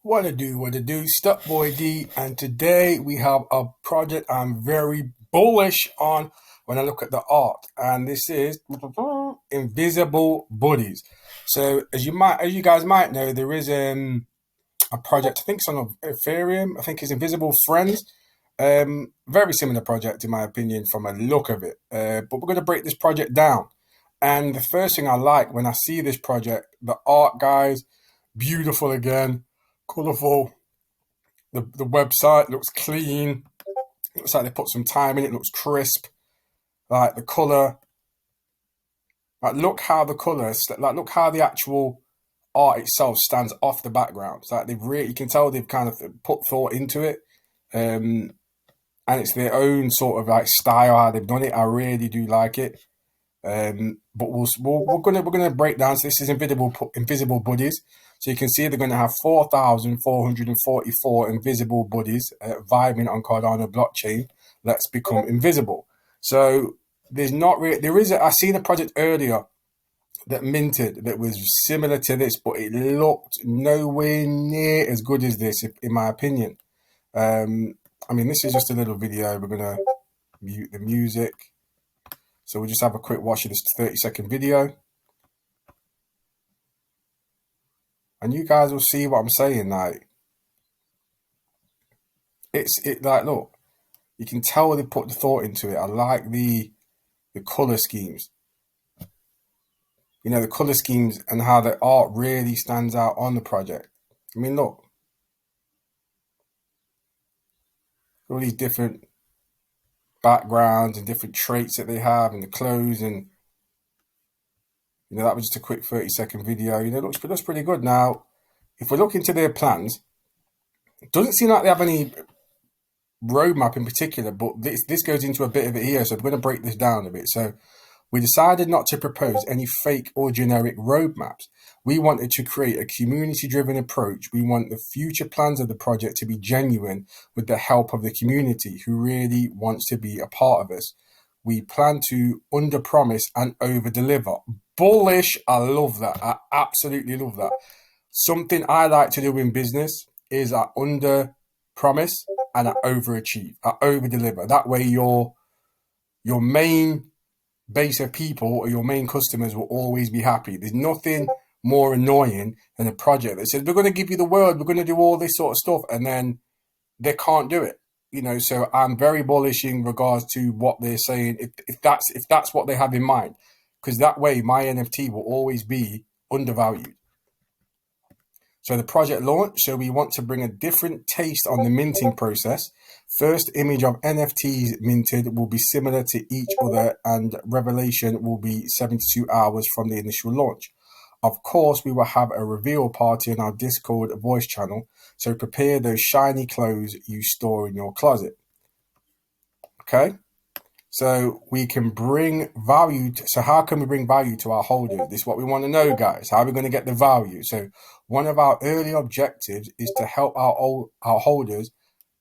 What to do, Stuck Boy D, and today we have a project I'm very bullish on when I look at the art, and this is Invisible Buddies. So as you guys might know, there is a project, I think it's on Ethereum, I think it's Invisible Friends. Very similar project in my opinion from a look of it. But we're gonna break this project down. And the first thing I like when I see this project, the art guys, beautiful again, colorful. The website looks clean. Looks like they put some time in it. Looks crisp. Like the color. Like look how the color. Like look how the actual art itself stands off the background. It's like they've really. You can tell they've kind of put thought into it. And it's their own sort of like style how they've done it. I really do like it. But we're gonna break down. So this is invisible buddies. So you can see they're gonna have 4,444 invisible buddies vibing on Cardano blockchain. Let's become invisible. So there's not really I seen a project earlier that minted that was similar to this, but it looked nowhere near as good as this, in my opinion. I mean, this is just a little video. We're gonna mute the music. So we'll just have a quick watch of this 30-second video. And you guys will see what I'm saying. Like, like, look, you can tell they put the thought into it. I like the color schemes. You know, the color schemes and how the art really stands out on the project. I mean, look. All these different backgrounds and different traits that they have and the clothes, and you know, that was just a quick 30-second video. You know, it looks pretty good. Now, if we look into their plans, it doesn't seem like they have any roadmap in particular, but this goes into a bit of it here. So we're going to break this down a bit. So we decided not to propose any fake or generic roadmaps. We wanted to create a community-driven approach. We want the future plans of the project to be genuine with the help of the community who really wants to be a part of us. We plan to under-promise and over-deliver. Bullish, I love that. I absolutely love that. Something I like to do in business is I under-promise and I overachieve. I over-deliver. That way your main base of people or your main customers will always be happy. There's nothing more annoying than a project that says we're going to give you the world, we're going to do all this sort of stuff, and then they can't do it. You know, so I'm very bullish in regards to what they're saying. If that's what they have in mind, because that way my NFT will always be undervalued. So the project launch, so we want to bring a different taste on the minting process. First image of NFTs minted will be similar to each other, and revelation will be 72 hours from the initial launch. Of course, we will have a reveal party on our Discord voice channel, so prepare those shiny clothes you store in your closet. Okay? So we can bring value. So how can we bring value to our holders? This is what we want to know, guys. How are we going to get the value? So one of our early objectives is to help our holders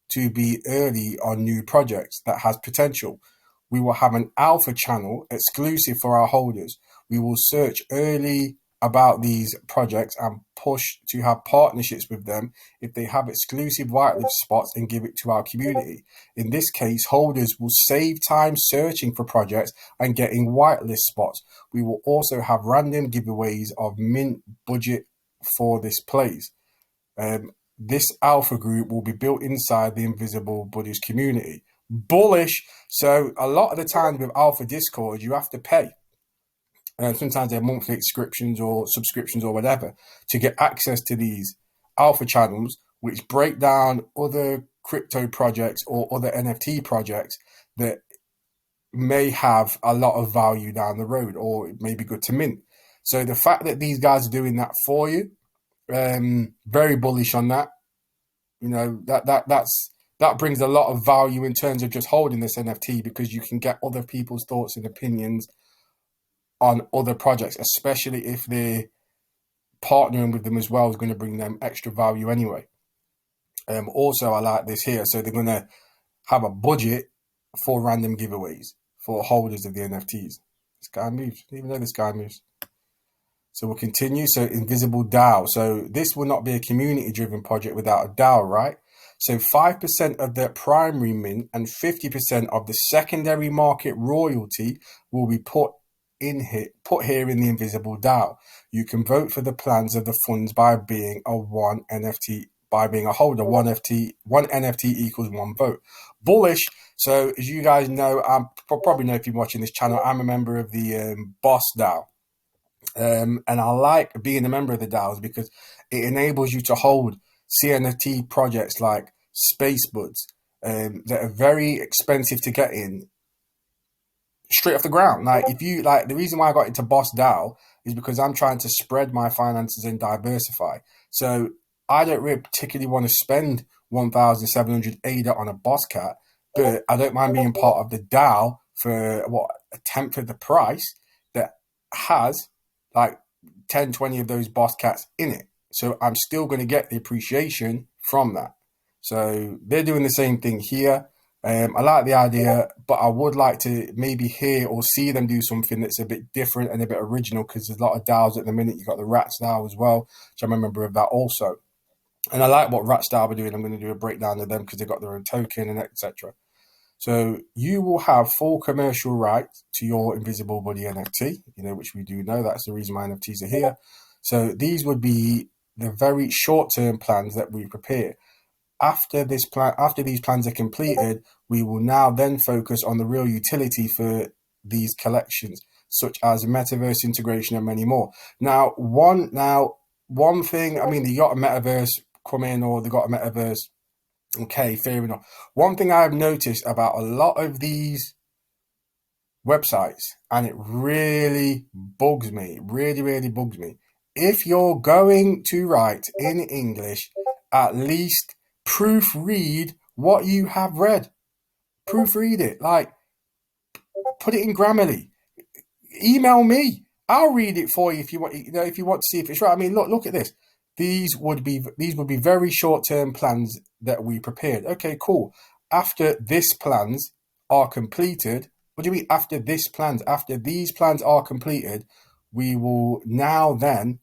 to be early on new projects that has potential. We will have an alpha channel exclusive for our holders. We will search early about these projects and push to have partnerships with them if they have exclusive whitelist spots and give it to our community. In this case, holders will save time searching for projects and getting whitelist spots. We will also have random giveaways of mint budget for this place. This alpha group will be built inside the Invisible Buddies community. Bullish. So a lot of the times with alpha Discord, you have to pay. Sometimes they're monthly subscriptions or whatever to get access to these alpha channels, which break down other crypto projects or other NFT projects that may have a lot of value down the road, or it may be good to mint. So the fact that these guys are doing that for you, very bullish on that. You know, that brings a lot of value in terms of just holding this NFT, because you can get other people's thoughts and opinions on other projects, especially if they're partnering with them as well, is going to bring them extra value anyway. Also, I like this here. So they're going to have a budget for random giveaways for holders of the NFTs. This guy moves. I didn't even know this guy moves. So we'll continue. So invisible DAO. So this will not be a community driven project without a DAO, right? So 5% of the primary mint and 50% of the secondary market royalty will be put here in the invisible DAO. You can vote for the plans of the funds by being a holder. One NFT equals one vote. Bullish. So as you guys know, probably know if you're watching this channel, I'm a member of the Boss DAO. And I like being a member of the DAOs because it enables you to hold Cnft projects like SpaceBuds that are very expensive to get in straight off the ground. Like the reason why I got into Boss DAO is because I'm trying to spread my finances and diversify. So I don't really particularly want to spend 1,700 ADA on a Boss Cat, but I don't mind being part of the DAO for a tenth of the price that has like 10, 20 of those Boss Cats in it. So I'm still going to get the appreciation from that. So they're doing the same thing here. I like the idea, but I would like to maybe hear or see them do something that's a bit different and a bit original, because there's a lot of DAOs at the minute. You've got the Rats DAO as well, which I'm a member of that also. And I like what Rats DAO are doing. I'm going to do a breakdown of them because they've got their own token and etc. So you will have full commercial rights to your Invisible Buddy NFT, which we do know. That's the reason my NFTs are here. So these would be the very short-term plans that we prepare. After these plans are completed, we will now then focus on the real utility for these collections, such as metaverse integration and many more. Now, one thing, I mean, they got a metaverse come in, or they got a metaverse. Okay, fair enough. One thing I've noticed about a lot of these websites, and it really bugs me, really bugs me. If you're going to write in English, at least proofread what you have read. Proofread it. Like, put it in Grammarly. Email me. I'll read it for you if you want. If you want to see if it's right. I mean, look at this. These would be very short-term plans that we prepared. Okay, cool. After these plans are completed, what do you mean after these plans? After these plans are completed, we will then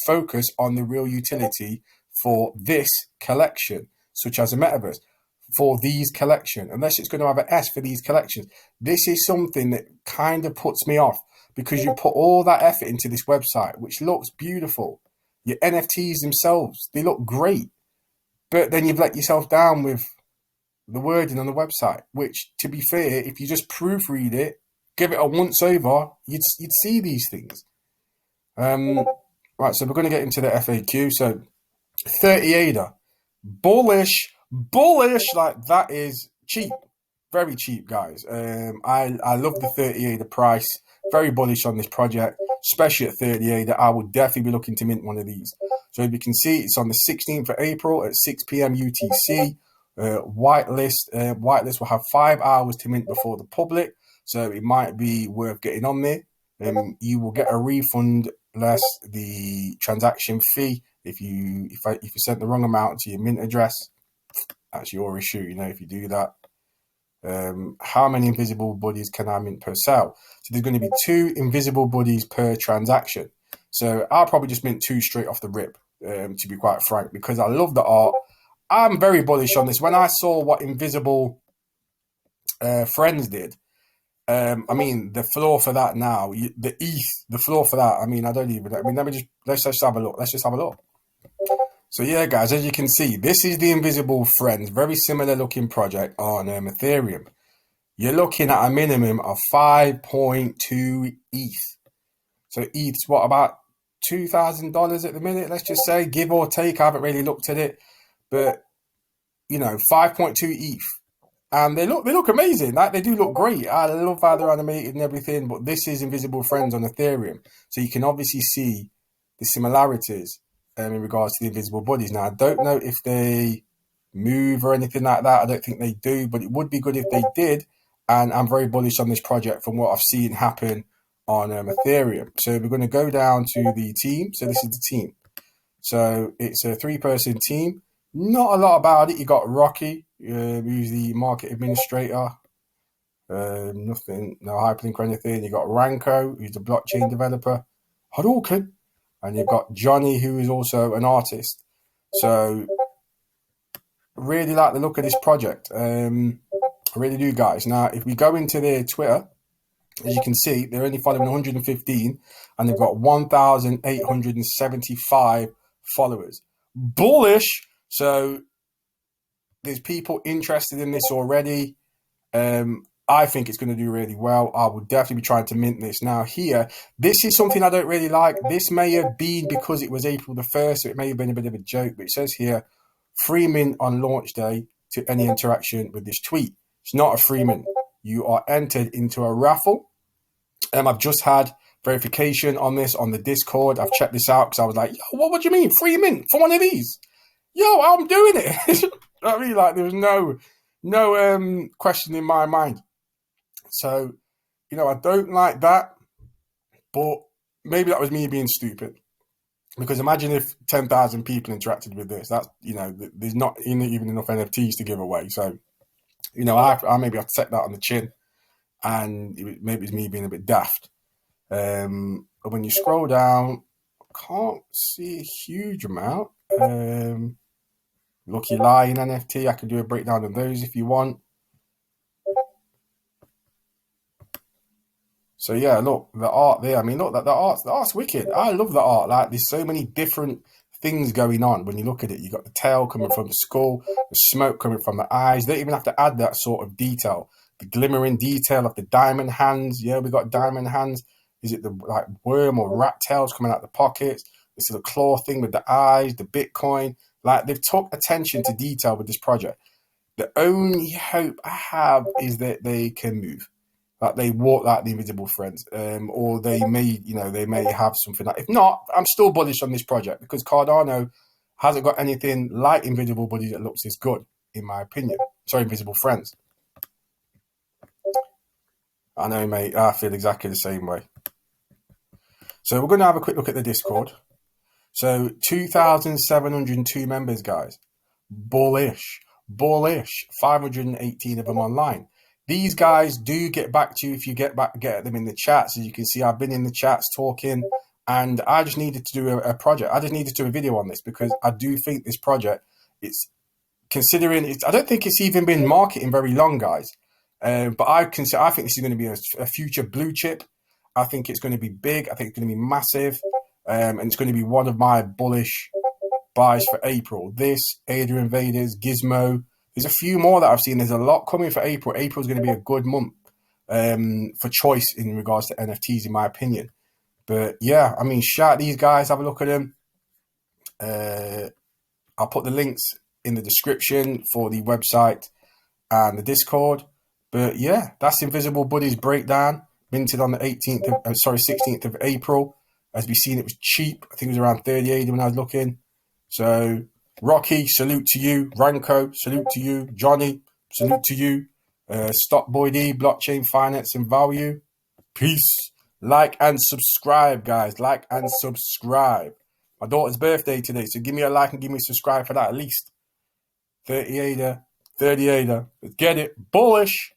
focus on the real utility for this collection, such as a metaverse, for these collection, unless it's going to have an S for these collections. This is something that kind of puts me off, because you put all that effort into this website, which looks beautiful. Your NFTs themselves, they look great, but then you've let yourself down with the wording on the website, which, to be fair, if you just proofread it, give it a once over, you'd see these things. Right, so we're going to get into the FAQ. So 30 ADA, bullish, like that is cheap, very cheap, guys. I love the 30 ADA price, very bullish on this project, especially at 30 ADA. I would definitely be looking to mint one of these. So you can see it's on the 16th of April at 6 p.m. UTC. Whitelist will have 5 hours to mint before the public, so it might be worth getting on there. You will get a refund less the transaction fee if you sent the wrong amount to your mint address. That's your issue, if you do that. How many invisible buddies can I mint per sale? So there's going to be 2 invisible buddies per transaction. So I'll probably just mint 2 straight off the rip, to be quite frank, because I love the art. I'm very bullish on this. When I saw what Invisible Friends did, I mean, the floor for that now, the floor for that, I mean, let's just have a look. So yeah, guys, as you can see, this is the Invisible Friends, very similar looking project on Ethereum. You're looking at a minimum of 5.2 ETH. So ETH's what, about $2,000 at the minute, let's just say, give or take. I haven't really looked at it, but 5.2 ETH. And they look amazing. Like, they do look great. I love how they're animated and everything, but this is Invisible Friends on Ethereum. So you can obviously see the similarities in regards to the invisible buddies. Now, I don't know if they move or anything like that. I don't think they do, but it would be good if they did. And I'm very bullish on this project from what I've seen happen on Ethereum. So we're going to go down to the team. So this is the team. So it's a 3-person team. Not a lot about it. You got Rocky, who's the market administrator. Nothing, no hyperlink or anything. You got Ranko, who's the blockchain developer. Hadouken. And you've got Johnny, who is also an artist. So really like the look of this project. I really do, guys. Now, if we go into their Twitter, as you can see, they're only following 115 and they've got 1,875 followers. Bullish. So there's people interested in this already. I think it's going to do really well. I will definitely be trying to mint this. Now here, this is something I don't really like. This may have been because it was April the 1st, so it may have been a bit of a joke, but it says here, free mint on launch day to any interaction with this tweet. It's not a free mint. You are entered into a raffle. I've just had verification on this on the Discord. I've checked this out because I was like, yo, what do you mean? Free mint for one of these? Yo, I'm doing it. I mean, like, there was no question in my mind. So, I don't like that, but maybe that was me being stupid. Because imagine if 10,000 people interacted with this. That's, there's not even enough NFTs to give away. So, I maybe have to set that on the chin. And maybe it's me being a bit daft. But when you scroll down, I can't see a huge amount. Lucky Lion NFT, I can do a breakdown of those if you want. So yeah, look, the art there. I mean, look, the art's wicked. I love the art. Like, there's so many different things going on when you look at it. You got the tail coming from the skull, the smoke coming from the eyes. They don't even have to add that sort of detail. The glimmering detail of the diamond hands. Yeah, we got diamond hands. Is it the like worm or rat tails coming out the pockets? This little claw thing with the eyes, the Bitcoin. Like, they've took attention to detail with this project. The only hope I have is that they can move. Like, they walk like the Invisible Friends, or they may have something. Like, if not, I'm still bullish on this project because Cardano hasn't got anything like Invisible Buddies that looks as good, in my opinion. Sorry, Invisible Friends. I know, mate. I feel exactly the same way. So we're going to have a quick look at the Discord. So 2,702 members, guys. Bullish. 518 of them online. These guys do get back to you if you get at them in the chats. As you can see, I've been in the chats talking, and I just needed to do a project. I just needed to do a video on this because I do think this project, it's considering it's, I don't think it's even been marketing very long, guys. But I think this is going to be a future blue chip. I think it's going to be big. I think it's going to be massive, and it's going to be one of my bullish buys for April. This, Ada Invaders, Gizmo. There's a few more that I've seen. There's a lot coming for April. April is going to be a good month for choice in regards to NFTs, in my opinion. But yeah, I mean, shout out these guys. Have a look at them. I'll put the links in the description for the website and the Discord. But yeah, that's Invisible Buddies breakdown. Minted on the 16th of April. As we've seen, it was cheap. I think it was around 38 when I was looking. So Rocky, salute to you. Ranko, salute to you. Johnny, salute to you. Stop Boy D, Blockchain Finance and Value. Peace. Like and subscribe, guys. Like and subscribe. My daughter's birthday today, so give me a like and give me a subscribe for that at least. 38er. Let's get it. Bullish.